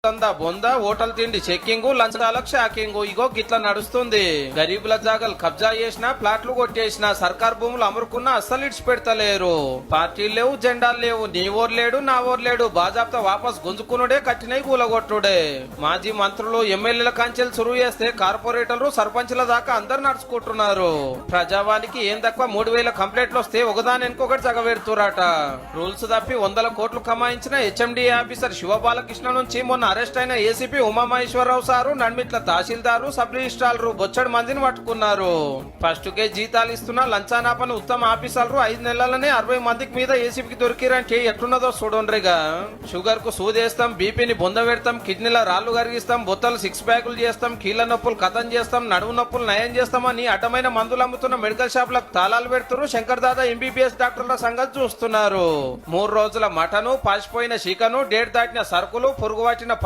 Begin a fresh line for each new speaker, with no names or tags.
దందా బొందా హోటల్ తిండి checking లంచాలకు shocking ఇగో గిట్లా నడుస్తుంది. గరీబుల జాగలు కబ్జా చేసినా ప్లాట్లు కొట్టేసినా సర్కార్ భూములు అమరుకున్నా అస్సలు ఇడిచి పెడతలేరు. పార్టీలు లేవు, జెండాలు లేవు, నీ ఓరు లేడు నా ఓరు లేడు, బాజాబ్తా వాపస్ గుంజుకునుడే, కట్టినై కూలగొట్టుడే. మాజీ మంత్రులు ఎమ్మెల్యేల కంచెలు సురువు చేస్తే కార్పొరేటర్లు సర్పంచ్ల దాకా అందరు నడుచుకుంటున్నారు. ప్రజావానికి ఏం తక్కువ 3000 కంప్లైంట్లు వస్తే ఒకదాని ఇంకొకటి జగబెడుతురాట. రూల్స్ తప్పి 100 కోట్లు కమాయించిన హెచ్ఎండి ఆఫీసర్ శివబాలకృష్ణ నుంచి మొన్న అరెస్ట్ అయిన ACP Umamaheswararao sir, Nadimitla tahsildar, sub రిజిస్ట్రార్లు బొచ్చడి మందిని పట్టుకున్నారు. ఫస్ట్ కే జీతాలు ఇస్తున్న లంచానాపని ఉత్తమ ఆఫీసర్లు 5 నెలలనే 60 మందికి మీద ఏసీపీకి దొరికిరంటే ఎట్లున్నదో చూడండిగా. షుగర్ కు సూదేస్తాం, బీపీని బొంద పెడతాం, కిడ్నీల రాళ్లు కరిగిస్తాం, బొత్తలు 6 ప్యాకులు చేస్తాం, కీళ్ల నొప్పులు కథం చేస్తాం, నడుము నొప్పులు నయం చేస్తామని అడ్డమైన మందులు అమ్ముతున్న మెడికల్ షాపులకు తాళాలు పెడుతున్నారు. శంకర్ దాదా ఎంబీబీఎస్ డాక్టర్ల సంగతి చూస్తున్నారు. 3 రోజుల మటను, పాసిపోయిన చికెను, డేట్ దాటిన సరుకులు, పురుగు పట్టిన